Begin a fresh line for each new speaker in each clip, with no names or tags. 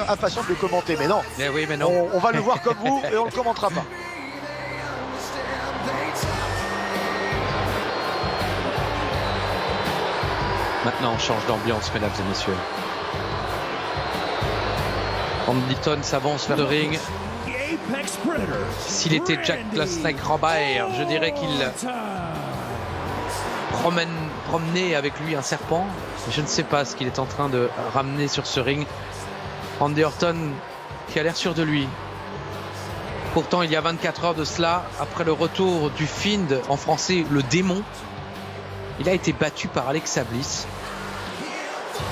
impatient de le commenter, mais non.
Mais oui, mais non.
On va le voir comme vous et on ne le commentera pas.
Maintenant, on change d'ambiance, mesdames et messieurs. Randy Orton s'avance vers le ring. S'il était Jack the Snake Robert, je dirais qu'il promenait avec lui un serpent. Je ne sais pas ce qu'il est en train de ramener sur ce ring. Randy Orton qui a l'air sûr de lui. Pourtant, il y a 24 heures de cela, après le retour du Fiend, en français le démon, il a été battu par Alexa Bliss.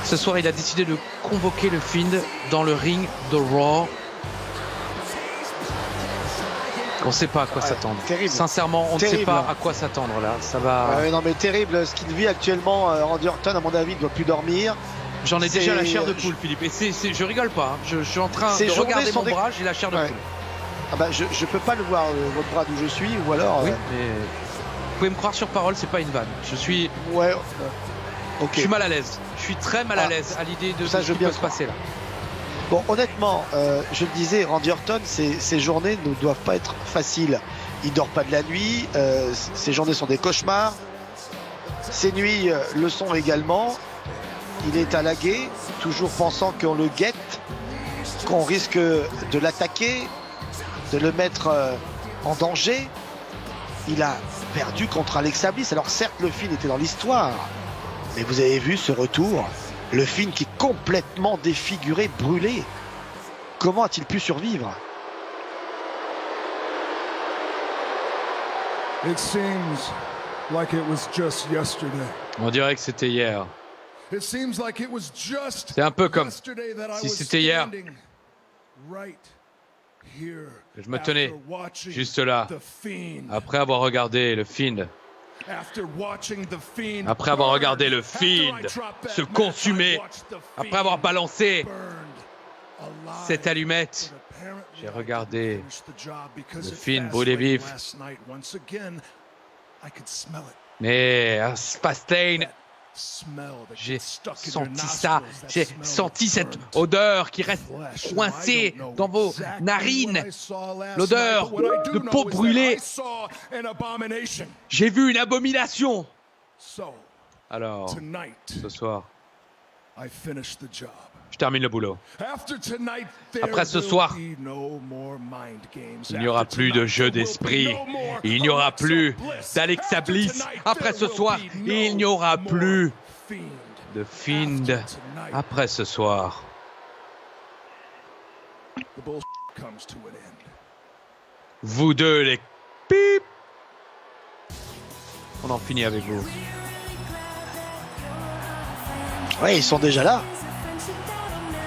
Ce soir, il a décidé de convoquer le Fiend dans le ring de Raw. On ne sait pas à quoi s'attendre.
Terrible.
Sincèrement, on ne sait pas à quoi s'attendre là. Ça va.
Non mais terrible ce qu'il vit actuellement. Randy Orton, à mon avis, ne doit plus dormir.
J'en ai déjà la chair de poule, Philippe. Et je rigole pas. Je suis en train de regarder mon bras, j'ai la chair de poule.
Ah bah, je peux pas le voir, votre bras d'où je suis, ou alors.
Oui, mais vous pouvez me croire sur parole, c'est pas une vanne. Je suis.
Ouais. Ok.
Je suis mal à l'aise. Je suis très mal à l'aise à l'idée de
ça,
ce qui peut se passer là.
Bon, honnêtement, je le disais, Randy Orton, ces journées ne doivent pas être faciles. Il dort pas de la nuit, ces journées sont des cauchemars. Ces nuits le sont également. Il est à la guet, toujours pensant qu'on le guette, qu'on risque de l'attaquer, de le mettre en danger. Il a perdu contre Alexa Bliss. Alors certes, le Fiend était dans l'histoire, mais vous avez vu ce retour, le Fiend qui est complètement défiguré, brûlé. Comment a-t-il pu survivre?
It seems like it was just yesterday.
On dirait que c'était hier. C'est un peu comme si c'était hier. Je me tenais juste là, après avoir regardé le Fiend. Après avoir regardé le Fiend se consumer, après avoir balancé cette allumette, j'ai regardé le Fiend brûler vif. Mais à Fastlane, j'ai senti ça, j'ai senti cette odeur qui reste coincée dans vos narines, l'odeur de peau brûlée. J'ai vu une abomination. Alors, ce soir, je termine le boulot. Après ce soir, il n'y aura plus de jeu d'esprit. Il n'y aura plus d'Alexa Bliss. Après ce soir, il n'y aura plus de Fiend. Après ce soir. Vous deux, les pip. On en finit avec vous.
Oui, ils sont déjà là.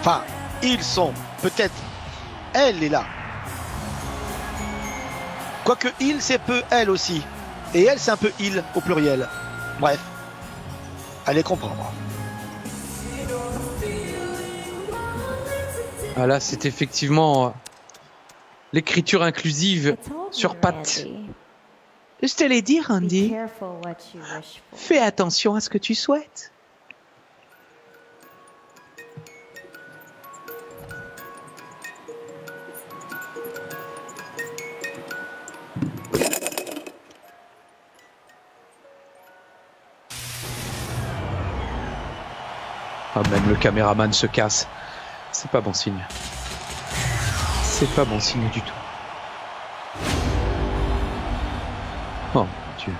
Enfin, ils sont. Peut-être, elle est là. Quoique il, c'est peu elle aussi. Et elle, c'est un peu il au pluriel. Bref, allez comprendre.
Ah là, c'est effectivement l'écriture inclusive sur pattes. Je te l'ai dit, Randy. Fais attention à ce que tu souhaites. Ah, même le caméraman se casse. C'est pas bon signe. C'est pas bon signe du tout. Oh mon Dieu.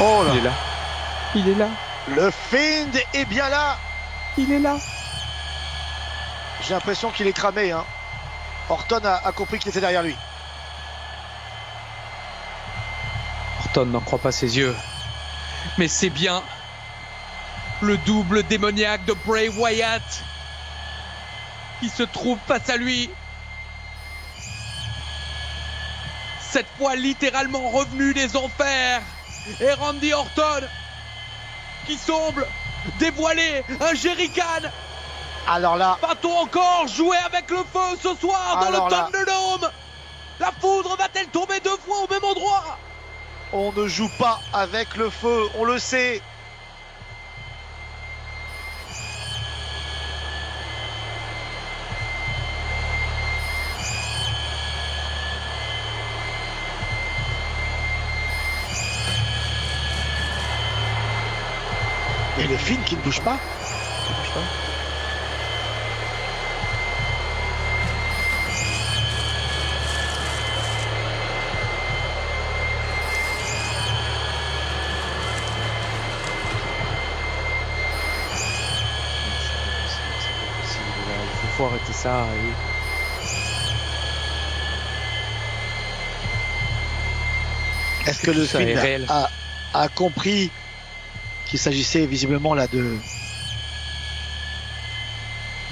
Oh là.
Il est là. Il est là.
Le Fiend est bien là.
Il est là.
J'ai l'impression qu'il est cramé, hein. Orton a compris qu'il était derrière lui.
Orton n'en croit pas ses yeux. Mais c'est bien le double démoniaque de Bray Wyatt qui se trouve face à lui. Cette fois littéralement revenu des enfers. Et Randy Orton qui semble dévoiler un jerrycan.
Alors là,
va-t-on encore jouer avec le feu ce soir dans le Thunderdome? La foudre va-t-elle tomber 2 fois au même endroit?
On ne joue pas avec le feu, on le sait. Et le Finn qui ne bouge pas.
Il faut arrêter ça.
Est-ce que le
Ça est
Finn
réel.
a compris qu'il s'agissait visiblement là d'une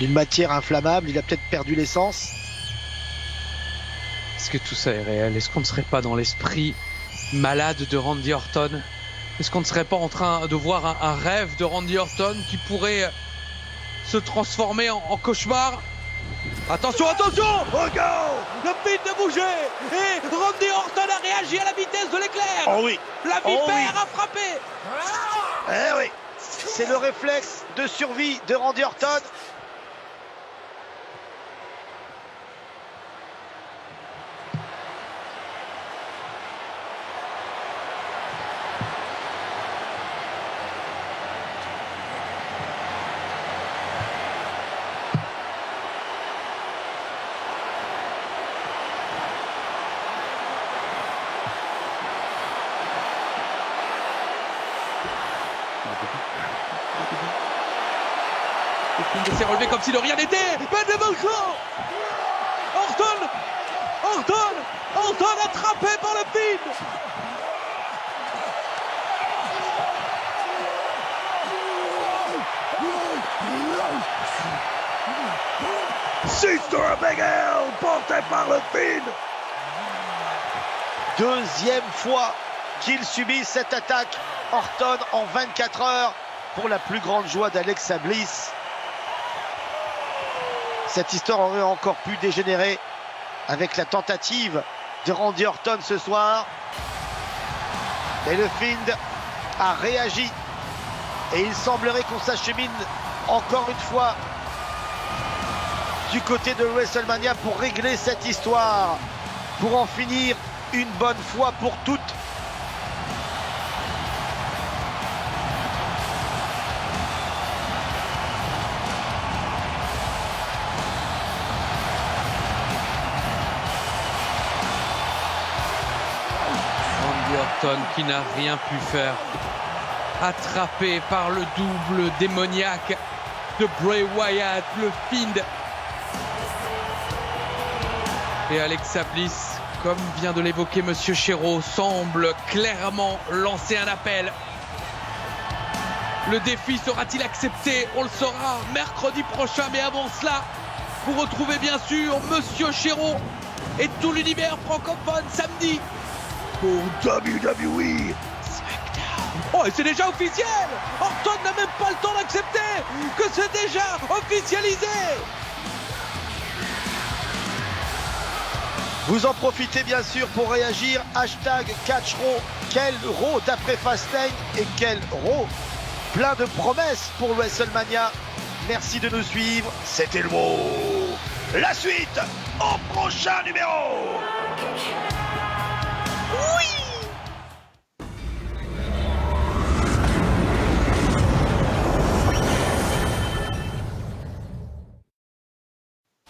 matière inflammable? Il a peut-être perdu l'essence.
Est-ce que tout ça est réel? Est-ce qu'on ne serait pas dans l'esprit malade de Randy Orton? Est-ce qu'on ne serait pas en train de voir un rêve de Randy Orton qui pourrait se transformer en cauchemar? Attention, attention! Regarde! Le Finn de bouger! Et Randy Orton a réagi à la vitesse de l'éclair!
Oh oui.
La vipère a frappé!
Eh oui. C'est le réflexe de survie de Randy Orton.
Il s'est relevé comme si de rien n'était. Ben de Belfort. Orton attrapé par le Finn.
Sister Abigail porté par le Finn. Deuxième fois qu'il subit cette attaque. Orton en 24 heures pour la plus grande joie d'Alexa Bliss. Cette histoire aurait encore pu dégénérer avec la tentative de Randy Orton ce soir. Mais le Fiend a réagi. Et il semblerait qu'on s'achemine encore une fois du côté de WrestleMania pour régler cette histoire. Pour en finir une bonne fois pour toutes.
Orton qui n'a rien pu faire, attrapé par le double démoniaque de Bray Wyatt, le Fiend. Et Alexa Bliss, comme vient de l'évoquer Monsieur Chéreau, semble clairement lancer un appel. Le défi sera-t-il accepté? On le saura mercredi prochain, mais avant cela, vous retrouvez bien sûr Monsieur Chéreau et tout l'univers francophone samedi pour WWE SmackDown. Oh, et c'est déjà officiel! Orton n'a même pas le temps d'accepter que c'est déjà officialisé!
Vous en profitez bien sûr pour réagir. Hashtag CatchRaw. Quel Raw d'après Fastlane et quel Raw plein de promesses pour WrestleMania. Merci de nous suivre. C'était le mot. La suite au prochain numéro.